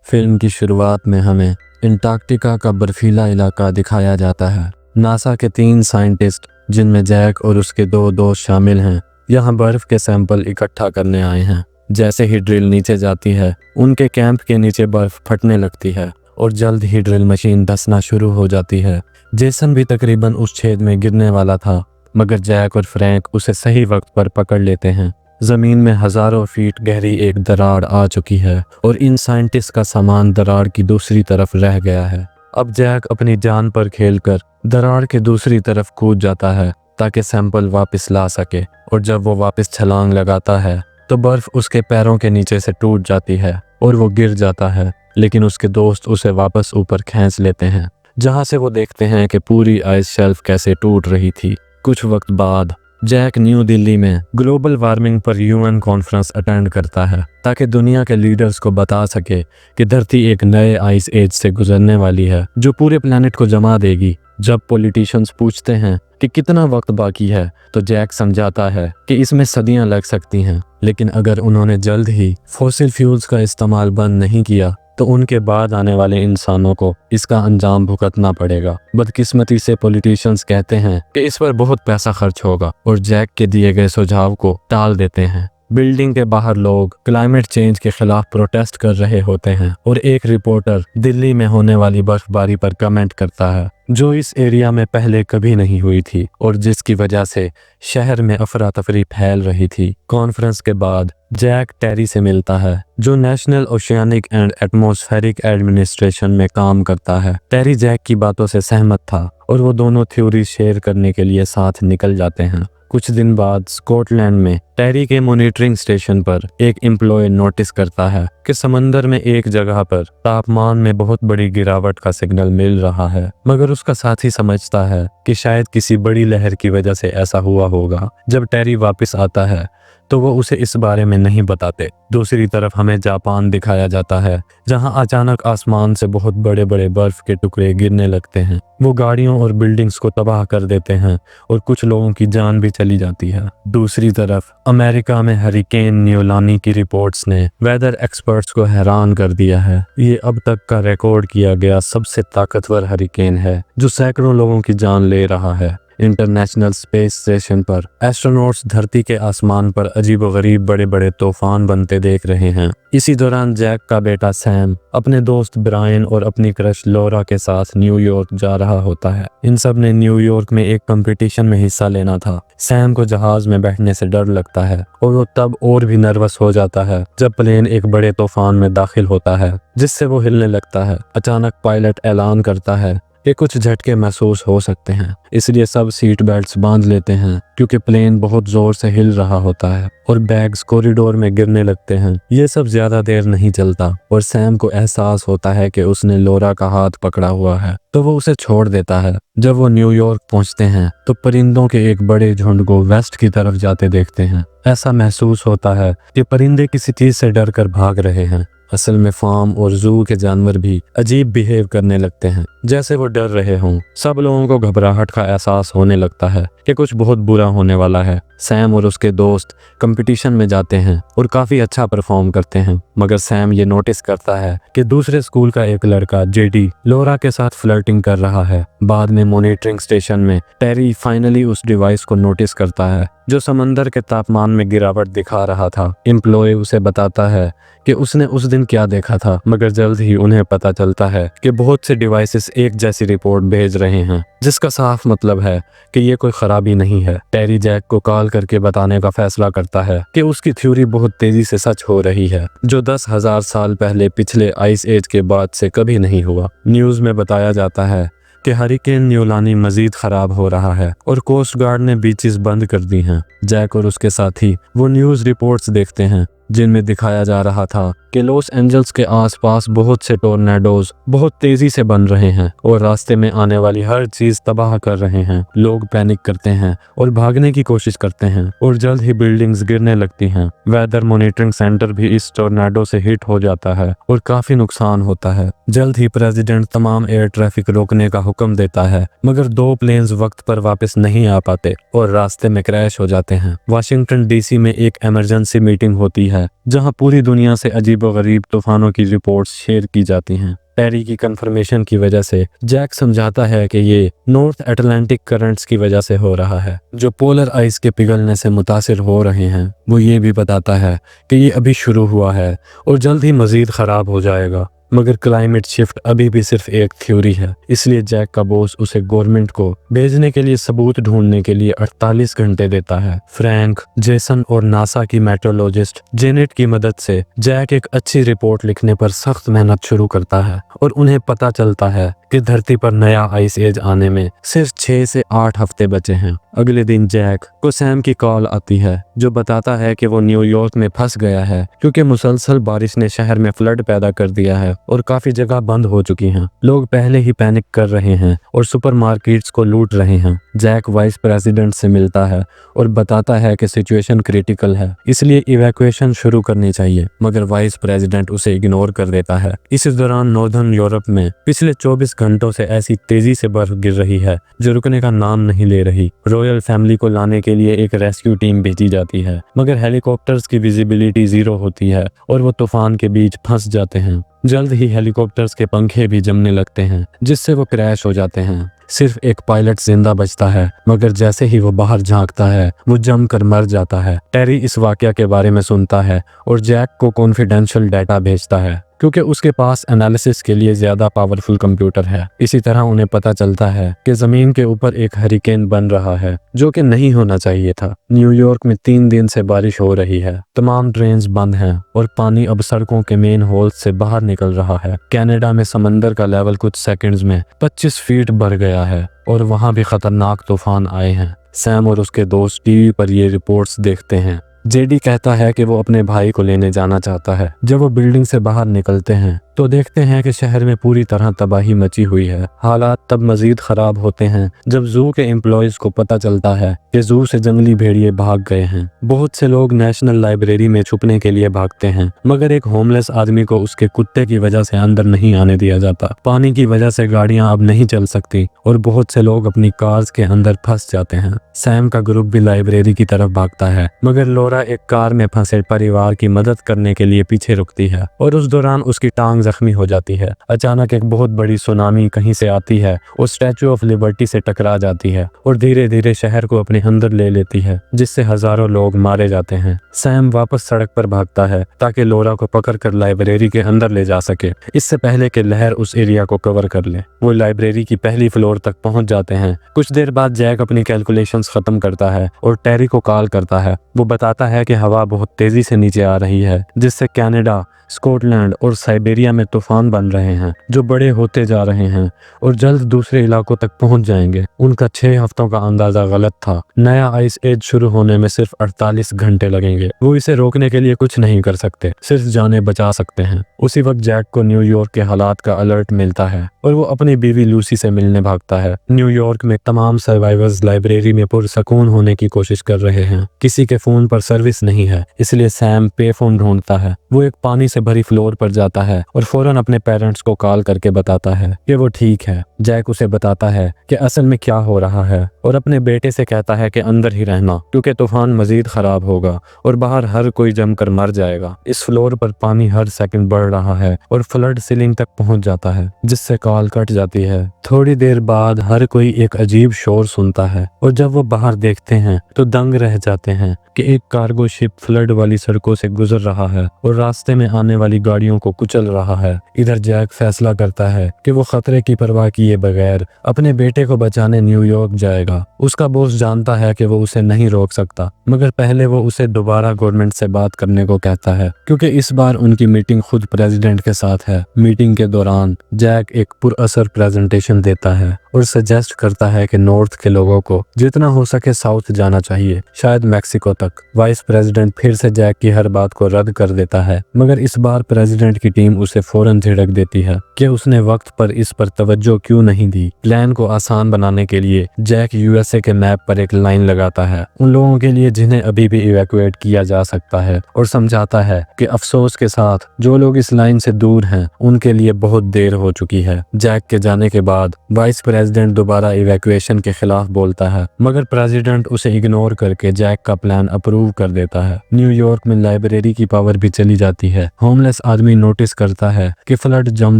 Film की शुरुआत में हमें अंटार्कटिका का बर्फीला इलाका दिखाया जाता है। नासा के 3 साइंटिस्ट, जिनमें जैक और उसके 2 दोस्त शामिल हैं, यहाँ बर्फ के सैंपल इकट्ठा करने आए हैं। जैसे ही ड्रिल नीचे जाती है, उनके कैंप के नीचे बर्फ फटने लगती है और जल्द ही ड्रिल मशीन धंसना शुरू हो जाती है। जेसन भी तकरीबन उस छेद में गिरने वाला था, मगर जैक और फ्रैंक उसे सही वक्त पर पकड़ लेते हैं। जमीन में हजारों फीट गहरी एक दरार आ चुकी है और इन साइंटिस्ट का सामान दरार की दूसरी तरफ रह गया है। अब जैक अपनी जान पर खेलकर दरार के दूसरी तरफ कूद जाता है ताकि सैंपल वापस ला सके, और जब वो वापस छलांग लगाता है तो बर्फ उसके पैरों के नीचे से टूट जाती है और वो गिर जाता है। लेकिन उसके दोस्त उसे वापस ऊपर खींच लेते हैं, जहां से वो देखते हैं कि पूरी आइस शेल्फ कैसे टूट रही थी। कुछ वक्त बाद जैक न्यू दिल्ली में ग्लोबल वार्मिंग पर यूएन कॉन्फ्रेंस अटेंड करता है ताकि दुनिया के लीडर्स को बता सके कि धरती एक नए आइस एज से गुजरने वाली है जो पूरे प्लेनेट को जमा देगी। जब पॉलिटिशियंस पूछते हैं कि कितना वक्त बाकी है, तो जैक समझाता है कि इसमें सदियां लग सकती हैं, लेकिन अगर उन्होंने जल्द ही फॉसिल फ्यूल्स का इस्तेमाल बंद नहीं किया तो उनके बाद आने वाले इंसानों को इसका अंजाम भुगतना पड़ेगा। बदकिस्मती से पॉलिटिशियंस कहते हैं कि इस पर बहुत पैसा खर्च होगा और जैक के दिए गए सुझाव को टाल देते हैं। बिल्डिंग के बाहर लोग क्लाइमेट चेंज के खिलाफ प्रोटेस्ट कर रहे होते हैं और एक रिपोर्टर दिल्ली में होने वाली बर्फबारी पर कमेंट करता है, जो इस एरिया में पहले कभी नहीं हुई थी और जिसकी वजह से शहर में अफरा तफरी फैल रही थी। कॉन्फ्रेंस के बाद जैक टेरी से मिलता है, जो national oceanic and atmospheric administration में काम करता है। टेरी जैक की बातों से सहमत था और वो दोनों थ्योरी शेयर करने के लिए साथ निकल जाते हैं। कुछ दिन बाद स्कॉटलैंड में टेरी के मॉनिटरिंग स्टेशन पर एक एम्प्लॉय नोटिस करता है कि समंदर में एक जगह पर तापमान में बहुत बड़ी गिरावट का सिग्नल मिल रहा है, मगर उसका साथी समझता है कि शायद किसी बड़ी लहर की वजह से ऐसा हुआ होगा। जब टेरी वापस आता है तो वो उसे इस बारे में नहीं बताते। दूसरी तरफ हमें जापान दिखाया जाता है, जहां अचानक आसमान से बहुत बड़े बड़े बर्फ के टुकड़े गिरने लगते हैं। वो गाड़ियों और बिल्डिंग्स को तबाह कर देते हैं और कुछ लोगों की जान भी चली जाती है। दूसरी तरफ अमेरिका में हरिकेन न्यूलानी की रिपोर्ट्स ने वेदर एक्सपर्ट्स को हैरान कर दिया है। ये अब तक का रिकॉर्ड किया गया सबसे ताकतवर हरिकेन है जो सैकड़ों लोगों की जान ले रहा है। इंटरनेशनल स्पेस स्टेशन पर एस्ट्रोनॉट्स धरती के आसमान पर अजीबोगरीब बड़े बड़े तूफान बनते देख रहे हैं। इसी दौरान जैक का बेटा सैम अपने दोस्त ब्रायन और अपनी क्रश लॉरा के साथ न्यूयॉर्क जा रहा होता है। इन सब ने न्यूयॉर्क में एक कंपटीशन में हिस्सा लेना था। सैम को जहाज में बैठने से डर लगता है और वो तब और भी नर्वस हो जाता है जब प्लेन एक बड़े तूफान में दाखिल होता है, जिससे वो हिलने लगता है। अचानक पायलट ऐलान करता है कि कुछ झटके महसूस हो सकते हैं, इसलिए सब सीट बेल्ट्स बांध लेते हैं क्योंकि प्लेन बहुत जोर से हिल रहा होता है और बैग्स कॉरिडोर में गिरने लगते हैं। ये सब ज्यादा देर नहीं चलता और सैम को एहसास होता है कि उसने लॉरा का हाथ पकड़ा हुआ है, तो वो उसे छोड़ देता है। जब वो न्यूयॉर्क पहुंचते हैं तो परिंदों के एक बड़े झुंड को वेस्ट की तरफ जाते देखते हैं। ऐसा महसूस होता है कि परिंदे किसी चीज से डर कर भाग रहे हैं। असल में फार्म और जू के जानवर भी अजीब बिहेव करने लगते हैं, जैसे वो डर रहे हों। सब लोगों को घबराहट का एहसास होने लगता है कि कुछ बहुत बुरा होने वाला है। सैम और उसके दोस्त कंपटीशन में जाते हैं और काफी अच्छा परफॉर्म करते हैं, मगर सैम ये नोटिस करता है कि दूसरे स्कूल का एक लड़का जेडी लॉरा के साथ फ्लर्टिंग कर रहा है। बाद में मॉनिटरिंग स्टेशन में टेरी फाइनली उस डिवाइस को नोटिस करता है जो समंदर के तापमान में गिरावट दिखा रहा था। एम्प्लॉय उसे बताता है कि उसने उस दिन क्या देखा था, मगर जल्द ही उन्हें पता चलता है कि बहुत से डिवाइसेस एक जैसी रिपोर्ट भेज रहे हैं, जिसका साफ मतलब है कि ये कोई खराबी नहीं है। टेरी जैक को कॉल करके बताने का फैसला करता है कि उसकी थ्योरी बहुत तेजी से सच हो रही है, जो 10,000 साल पहले पिछले आइस एज के बाद से कभी नहीं हुआ। न्यूज में बताया जाता है कि हरिकेन न्यूलानी मजीद खराब हो रहा है और कोस्ट गार्ड ने बीचेस बंद कर दी हैं। जैक और उसके साथी वो न्यूज रिपोर्ट्स देखते हैं जिनमें दिखाया जा रहा था कि लॉस एंजल्स के आसपास बहुत से टोर्नेडोज बहुत तेजी से बन रहे हैं और रास्ते में आने वाली हर चीज तबाह कर रहे हैं। लोग पैनिक करते हैं और भागने की कोशिश करते हैं और जल्द ही बिल्डिंग्स गिरने लगती हैं। वेदर मॉनिटरिंग सेंटर भी इस टोर्नेडो से हिट हो जाता है और काफी नुकसान होता है। जल्द ही प्रेसिडेंट तमाम एयर ट्रैफिक रोकने का हुक्म देता है, मगर 2 प्लेन्स वक्त पर वापस नहीं आ पाते और रास्ते में क्रैश हो जाते हैं। वाशिंगटन डीसी में एक इमरजेंसी मीटिंग होती है है जहां पूरी दुनिया से अजीबोगरीब तूफानों की रिपोर्ट्स शेयर की जाती हैं। टेरी की कंफर्मेशन की वजह से जैक समझाता है कि ये नॉर्थ अटलांटिक करंट्स की वजह से हो रहा है जो पोलर आइस के पिघलने से मुतासिर हो रहे हैं। वो ये भी बताता है कि ये अभी शुरू हुआ है और जल्द ही मजीद ख़राब हो जाएगा। मगर क्लाइमेट शिफ्ट अभी भी सिर्फ एक थ्योरी है, इसलिए जैक का बॉस उसे गवर्नमेंट को भेजने के लिए सबूत ढूंढने के लिए 48 घंटे देता है। फ्रैंक, जेसन और नासा की मेट्रोलॉजिस्ट जेनेट की मदद से जैक एक अच्छी रिपोर्ट लिखने पर सख्त मेहनत शुरू करता है और उन्हें पता चलता है कि धरती पर नया आइस एज आने में सिर्फ 6 से 8 हफ्ते बचे हैं। अगले दिन जैक को सैम की कॉल आती है जो बताता है कि वो न्यूयॉर्क में फंस गया है क्योंकि मुसलसल बारिश ने शहर में फ्लड पैदा कर दिया है और काफी जगह बंद हो चुकी हैं। लोग पहले ही पैनिक कर रहे हैं और सुपरमार्केट्स को लूट रहे हैं। जैक वाइस प्रेसिडेंट से मिलता है और बताता है कि सिचुएशन क्रिटिकल है, इसलिए इवैक्यूएशन शुरू करनी चाहिए, मगर वाइस प्रेसिडेंट उसे इग्नोर कर देता है। इस दौरान नॉर्दर्न यूरोप में पिछले 24 घंटों से ऐसी तेजी से बर्फ गिर रही है जो रुकने का नाम नहीं ले रही। रॉयल फैमिली को लाने के लिए एक रेस्क्यू टीम भेजी जाती है, मगर हेलीकॉप्टर्स की विजिबिलिटी 0 होती है और वो तूफान के बीच फंस जाते हैं। जल्द ही हेलीकॉप्टर्स के पंखे भी जमने लगते हैं जिससे वो क्रैश हो जाते हैं। सिर्फ एक पायलट जिंदा बचता है, मगर जैसे ही वो बाहर झांकता है वो जमकर मर जाता है। टेरी इस वाकया के बारे में सुनता है और जैक को कॉन्फिडेंशियल डाटा भेजता है क्योंकि उसके पास एनालिसिस के लिए ज्यादा पावरफुल कंप्यूटर है। इसी तरह उन्हें पता चलता है कि जमीन के ऊपर एक हरिकेन बन रहा है जो कि नहीं होना चाहिए था। न्यूयॉर्क में 3 दिन से बारिश हो रही है, तमाम ड्रेन्स बंद हैं और पानी अब सड़कों के मेन होल्स से बाहर निकल रहा है। कनाडा में समंदर का लेवल कुछ सेकंड्स में 25 फीट बढ़ गया है और वहां भी खतरनाक तूफान आए हैं। सैम और उसके दोस्त टीवी पर ये रिपोर्ट्स देखते हैं। जेडी कहता है कि वो अपने भाई को लेने जाना चाहता है। जब वो बिल्डिंग से बाहर निकलते हैं तो देखते हैं कि शहर में पूरी तरह तबाही मची हुई है। हालात तब मजीद खराब होते हैं जब जू के एम्प्लॉयज को पता चलता है कि जू से जंगली भेड़िए भाग गए हैं। बहुत से लोग नेशनल लाइब्रेरी में छुपने के लिए भागते हैं, मगर एक होमलेस आदमी को उसके कुत्ते की वजह से अंदर नहीं आने दिया जाता। पानी की वजह से गाड़ियां अब नहीं चल सकती और बहुत से लोग अपनी कार्स के अंदर फंस जाते हैं। सैम का ग्रुप भी लाइब्रेरी की तरफ भागता है, मगर लोरा एक कार में फंसे परिवार की मदद करने के लिए पीछे रुकती है और उस दौरान उसकी टांग जख्मी हो जाती है। अचानक एक बहुत बड़ी सुनामी कहीं से आती है और स्टैचू ऑफ लिबर्टी से टकरा जाती है और धीरे धीरे शहर को अपने अंदर ले लेती है, जिससे हजारों लोग मारे जाते हैं। सैम वापस सड़क पर भागता है ताकि लोरा को पकड़कर लाइब्रेरी के अंदर ले जा सके, इससे पहले कि लहर उस एरिया को कवर कर ले। वो लाइब्रेरी की पहली फ्लोर तक पहुंच जाते हैं। कुछ देर बाद जैक अपनी कैलकुलेशंस खत्म करता है और टेरी को कॉल करता है। वो बताता है कि हवा बहुत तेजी से नीचे आ रही है, जिससे कनाडा, स्कॉटलैंड और साइबेरिया में तूफान बन रहे हैं जो बड़े होते जा रहे हैं और जल्द दूसरे इलाकों तक पहुंच जाएंगे। उनका 6 हफ्तों का अंदाजा गलत था। नया आइस एज शुरू होने में सिर्फ 48 घंटे लगेंगे। वो इसे रोकने के लिए कुछ नहीं कर सकते, सिर्फ जाने बचा सकते हैं। उसी वक्त जैक को न्यूयॉर्क के हालात का अलर्ट मिलता है और वो अपनी बीवी लूसी से मिलने भागता है। न्यूयॉर्क में तमाम सर्वाइवर्स लाइब्रेरी में पुरसकून होने की कोशिश कर रहे हैं। किसी के फोन पर सर्विस नहीं है, इसलिए सैम पे फोन ढूंढता है। वो एक पानी से भरी फ्लोर पर जाता है और फौरन अपने पेरेंट्स को कॉल करके बताता है कि वो ठीक है। जैक उसे बताता है कि असल में क्या हो रहा है और अपने बेटे से कहता है कि अंदर ही रहना क्योंकि तूफान मजीद खराब होगा और बाहर हर कोई जमकर मर जाएगा। इस फ्लोर पर पानी हर सेकंड बढ़ रहा है और फ्लड सीलिंग तक पहुंच जाता है, जिससे कॉल कट जाती है। थोड़ी देर बाद हर कोई एक अजीब शोर सुनता है और जब वो बाहर देखते हैं तो दंग रह जाते हैं कि एक कार्गो शिप फ्लड वाली सड़कों से गुजर रहा है और रास्ते में आने वाली गाड़ियों को कुचल रहा है। इधर जैक फैसला करता है कि वो खतरे की परवाह किए बगैर अपने बेटे को बचाने न्यूयॉर्क जाएगा। उसका बॉस जानता है कि वो उसे नहीं रोक सकता, मगर पहले वो उसे दोबारा गवर्नमेंट से बात करने को कहता है क्योंकि इस बार उनकी मीटिंग खुद प्रेसिडेंट के साथ है। मीटिंग के दौरान जैक एक पुरअसर प्रेजेंटेशन देता है और सजेस्ट करता है कि नॉर्थ के लोगों को जितना हो सके साउथ जाना चाहिए, शायद मैक्सिको तक। वाइस प्रेसिडेंट फिर से जैक की हर बात को रद्द कर देता है, मगर इस इस बार प्रेसिडेंट की टीम उसे फौरन झिड़क देती है कि उसने वक्त पर इस पर तवज्जो क्यों नहीं दी। प्लान को आसान बनाने के लिए जैक यूएसए के मैप पर एक लाइन लगाता है उन लोगों के लिए जिन्हें अभी भी इवैक्यूएट किया जा सकता है और समझाता है कि अफसोस के साथ जो लोग इस लाइन से दूर हैं उनके लिए बहुत देर हो चुकी है। जैक के जाने के बाद वाइस प्रेसिडेंट दोबारा इवैक्यूएशन के खिलाफ बोलता है, मगर प्रेसिडेंट उसे इग्नोर करके जैक का प्लान अप्रूव कर देता है। न्यूयॉर्क में लाइब्रेरी की पावर भी चली जाती है। होमलेस आदमी नोटिस करता है कि फ्लड जम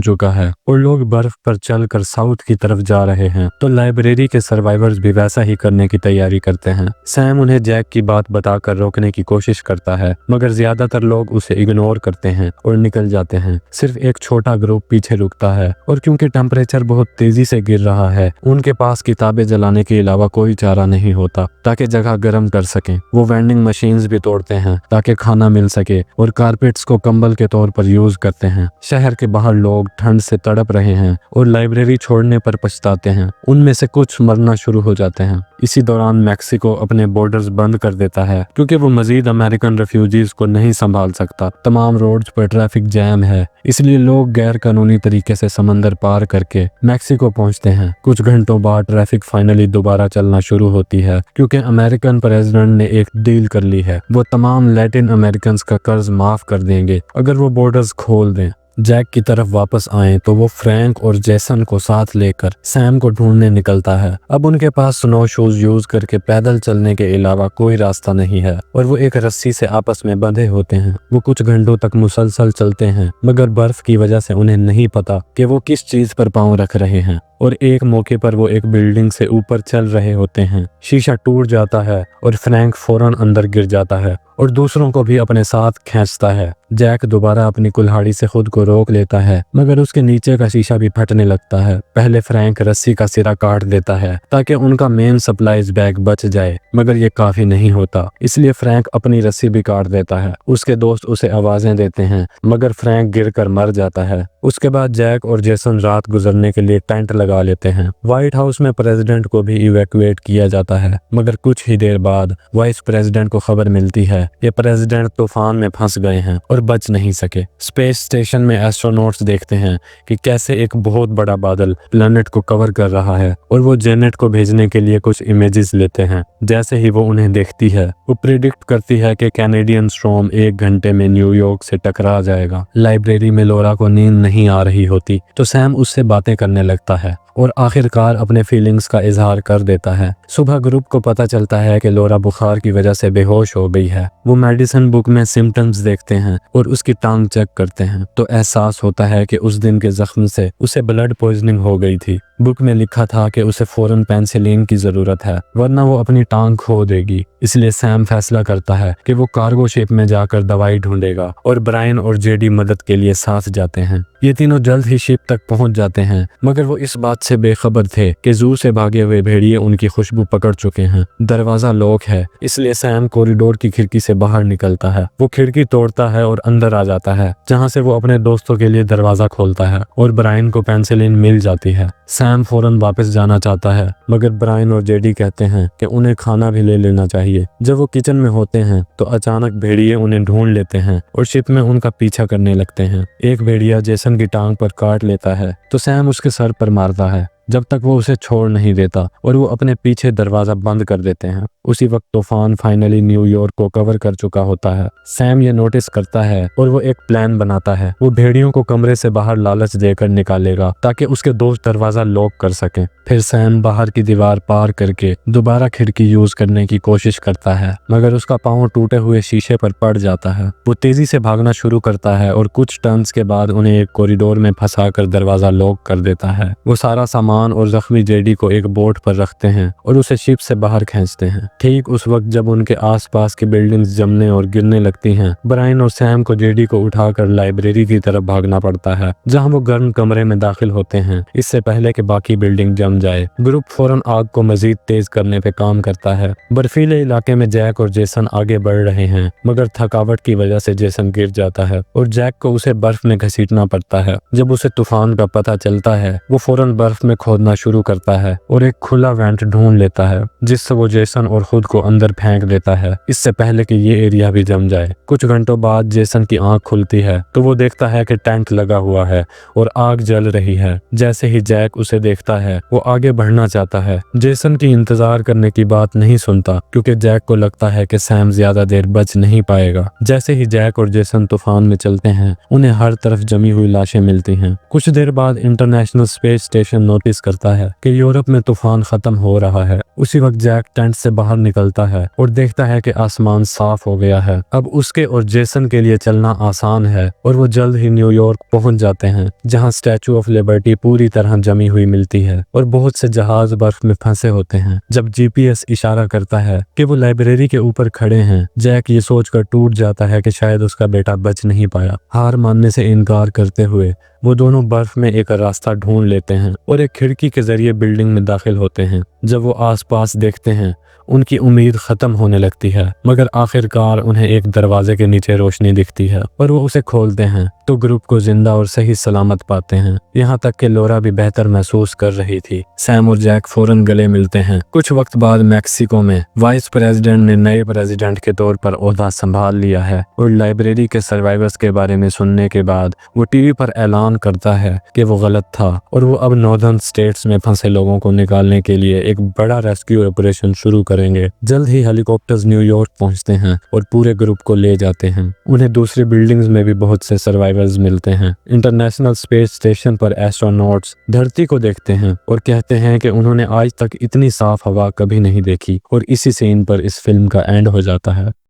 चुका है और लोग बर्फ पर चलकर साउथ की तरफ जा रहे हैं, तो लाइब्रेरी के सर्वाइवर्स भी वैसा ही करने की तैयारी करते हैं। सैम उन्हें जैक की बात बताकर रोकने की कोशिश करता है, मगर ज्यादातर लोग उसे इग्नोर करते हैं और निकल जाते हैं। सिर्फ एक छोटा ग्रुप पीछे रुकता है और क्योंकि टेम्परेचर बहुत तेजी से गिर रहा है उनके पास किताबें जलाने के अलावा कोई चारा नहीं होता ताकि जगह गर्म कर सकें। वो वेंडिंग मशीन्स भी तोड़ते हैं ताकि खाना मिल सके और कारपेट्स को कंबल के तौर पर यूज करते हैं। शहर के बाहर लोग ठंड से तड़प रहे हैं और लाइब्रेरी छोड़ने पर पछताते हैं। उनमें से कुछ मरना शुरू हो जाते हैं। इसी दौरान मैक्सिको अपने बॉर्डर्स बंद कर देता है क्योंकि वो मजीद अमेरिकन रेफ्यूजीज को नहीं संभाल सकता। तमाम रोड्स पर ट्रैफिक जैम है, इसलिए लोग गैर कानूनी तरीके से समंदर पार करके मैक्सिको पहुंचते हैं। कुछ घंटों बाद ट्रैफिक फाइनली दोबारा चलना शुरू होती है क्योंकि अमेरिकन प्रेसिडेंट ने एक डील कर ली है। वो तमाम लैटिन अमेरिकन का कर्ज माफ कर देंगे अगर वो बॉर्डर्स खोल दें। जैक की तरफ वापस आए तो वो फ्रैंक और जेसन को साथ लेकर सैम को ढूंढने निकलता है। अब उनके पास स्नो शूज यूज करके पैदल चलने के अलावा कोई रास्ता नहीं है और वो एक रस्सी से आपस में बंधे होते हैं। वो कुछ घंटों तक मुसलसल चलते हैं, मगर बर्फ की वजह से उन्हें नहीं पता कि वो किस चीज पर पांव रख रहे हैं। और एक मौके पर वो एक बिल्डिंग से ऊपर चल रहे होते हैं। शीशा टूट जाता है और फ्रैंक फौरन अंदर गिर जाता है और दूसरों को भी अपने साथ खींचता है। जैक दोबारा अपनी कुल्हाड़ी से खुद को रोक लेता है, मगर उसके नीचे का शीशा भी फटने लगता है। पहले फ्रैंक रस्सी का सिरा काट देता है ताकि उनका मेन सप्लाईज बैग बच जाए, मगर ये काफी नहीं होता, इसलिए फ्रैंक अपनी रस्सी भी काट देता है। उसके दोस्त उसे आवाजें देते हैं, मगर फ्रैंक गिरकर मर जाता है। उसके बाद जैक और जेसन रात गुजरने के लिए टेंट लगा लेते हैं। व्हाइट हाउस में प्रेसिडेंट को भी इवैक्यूएट किया जाता है, मगर कुछ ही देर बाद वाइस प्रेसिडेंट को खबर मिलती है कि प्रेसिडेंट तूफान में फंस गए हैं और बच नहीं सके। स्पेस स्टेशन में एस्ट्रोनॉट्स देखते हैं कि कैसे एक बहुत बड़ा बादल प्लेनेट को कवर कर रहा है और वो जेनेट को भेजने के लिए कुछ इमेजेस लेते हैं। जैसे ही वो उन्हें देखती है, वो प्रिडिक्ट करती है कि कैनेडियन स्टॉर्म 1 घंटे में न्यूयॉर्क से टकरा जाएगा। लाइब्रेरी में लोरा को नींद नहीं आ रही होती तो सैम उससे बातें करने लगता है और आखिरकार अपने फीलिंग्स का इजहार कर देता है। सुबह ग्रुप को पता चलता है कि लोरा बुखार की वजह से बेहोश हो गई है। वो मेडिसिन बुक में सिम्टम्स देखते हैं और उसकी टांग चेक करते हैं तो एहसास होता है कि उस दिन के जख्म से उसे ब्लड पॉइजनिंग हो गई थी। बुक में लिखा था कि उसे फौरन पेनिसिलिन की जरूरत है वरना वो अपनी टांग खो देगी। इसलिए सैम फैसला करता है कि वो कार्गो शिप में जाकर दवाई ढूंढेगा और ब्रायन और जेडी मदद के लिए साथ जाते हैं। ये तीनों जल्द ही शिप तक पहुंच जाते हैं, मगर वो इस बात से बेखबर थे कि जू से भागे हुए भेड़िए उनकी खुशबू पकड़ चुके हैं। दरवाजा लॉक है, इसलिए सैम कॉरिडोर की खिड़की से बाहर निकलता है। वो खिड़की तोड़ता है और अंदर आ जाता है, जहाँ से वो अपने दोस्तों के लिए दरवाजा खोलता है और ब्रायन को पेनिसिलिन मिल जाती है। सैम फौरन वापस जाना चाहता है, मगर ब्रायन और जेडी कहते हैं कि उन्हें खाना भी ले लेना चाहिए। जब वो किचन में होते हैं तो अचानक भेड़िए उन्हें ढूंढ लेते हैं और शिप में उनका पीछा करने लगते हैं। एक भेड़िया जेसन की टांग पर काट लेता है तो सैम उसके सर पर मारता है जब तक वो उसे छोड़ नहीं देता और वो अपने पीछे दरवाजा बंद कर देते हैं। उसी वक्त तूफान फाइनली न्यूयॉर्क को कवर कर चुका होता है। सैम ये नोटिस करता है और वो एक प्लान बनाता है। वो भेड़ियों को कमरे से बाहर लालच देकर निकालेगा ताकि उसके दोस्त दरवाजा लॉक कर सकें। फिर सैम बाहर की दीवार पार करके दोबारा खिड़की यूज करने की कोशिश करता है, मगर उसका पांव टूटे हुए शीशे पर पड़ जाता है। वो तेजी से भागना शुरू करता है और कुछ टर्न्स के बाद उन्हें एक कॉरिडोर में फंसाकर दरवाजा लॉक कर देता है। वो सारा सामान और जख्मी जेडी को एक बोट पर रखते हैं और उसे शिप से बाहर खींचते हैं। ठीक उस वक्त जब उनके आसपास की बिल्डिंग्स जमने और गिरने लगती हैं, ब्रायन और सैम को जेडी को उठाकर लाइब्रेरी की तरफ भागना पड़ता है, जहां वो गर्म कमरे में दाखिल होते हैं इससे पहले कि बाकी बिल्डिंग जम जाए। ग्रुप फौरन आग को मजीद तेज करने पे काम करता है। बर्फीले इलाके में जैक और जेसन आगे बढ़ रहे हैं, मगर थकावट की वजह से जेसन गिर जाता है और जैक को उसे बर्फ में घसीटना पड़ता है। जब उसे तूफान का पता चलता है, वो फौरन बर्फ में खोदना शुरू करता है और एक खुला वेंट ढूंढ लेता है, जिससे वो जेसन और खुद को अंदर फेंक देता है, इससे पहले कि ये एरिया भी जम जाए। कुछ घंटों बाद जेसन की आंख खुलती है तो वो देखता है कि टेंट लगा हुआ है और आग जल रही है। जैसे ही जैक उसे देखता है वो आगे बढ़ना चाहता है। जेसन की इंतजार करने की बात नहीं सुनता क्योंकि जैक को लगता है कि सैम ज्यादा देर बच नहीं पाएगा। जैसे ही जैक और जेसन तूफान में चलते हैं, उन्हें हर तरफ जमी हुई लाशें मिलती हैं। कुछ देर बाद इंटरनेशनल स्पेस स्टेशन नोटिस करता है कि यूरोप में तूफान खत्म हो रहा है। उसी वक्त जैक टेंट से बाहर निकलता है और देखता है कि आसमान साफ हो गया है। अब उसके और जेसन के लिए चलना आसान है और वो जल्द ही न्यूयॉर्क पहुंच जाते हैं, जहां स्टैचू ऑफ लिबर्टी पूरी तरह जमी हुई मिलती है और बहुत से जहाज बर्फ में फंसे होते हैं। जब जीपीएस इशारा करता है कि वो लाइब्रेरी के ऊपर खड़े हैं, जैक ये सोचकर टूट जाता है कि शायद उसका बेटा बच नहीं पाया। हार मानने से इनकार करते हुए वो दोनों बर्फ में एक रास्ता ढूंढ लेते हैं और एक खिड़की के जरिए बिल्डिंग में दाखिल होते हैं। जब वो आसपास देखते हैं, उनकी उम्मीद खत्म होने लगती है, मगर आखिरकार उन्हें एक दरवाजे के नीचे रोशनी दिखती है और वो उसे खोलते हैं तो ग्रुप को जिंदा और सही सलामत पाते हैं। यहाँ तक कि लोरा भी बेहतर महसूस कर रही थी। सैम और जैक फौरन गले मिलते हैं। कुछ वक्त बाद मैक्सिको में वाइस प्रेसिडेंट ने नए प्रेसिडेंट के तौर पर ओहदा संभाल लिया है और लाइब्रेरी के सर्वाइवर्स के बारे में सुनने के बाद वो टीवी पर ऐलान करता है कि वो गलत था और वो अब नॉर्दर्न स्टेट्स में फंसे लोगों को निकालने के लिए एक बड़ा रेस्क्यू ऑपरेशन शुरू करेंगे। जल्द ही हेलीकॉप्टर्स न्यूयॉर्क पहुंचते हैं और पूरे ग्रुप को ले जाते हैं। उन्हें दूसरी बिल्डिंग्स में भी बहुत से सर्वाइवर्स मिलते हैं। इंटरनेशनल स्पेस स्टेशन पर एस्ट्रोनॉट्स धरती को देखते हैं और कहते हैं कि उन्होंने आज तक इतनी साफ हवा कभी नहीं देखी, और इसी सीन पर इस फिल्म का एंड हो जाता है।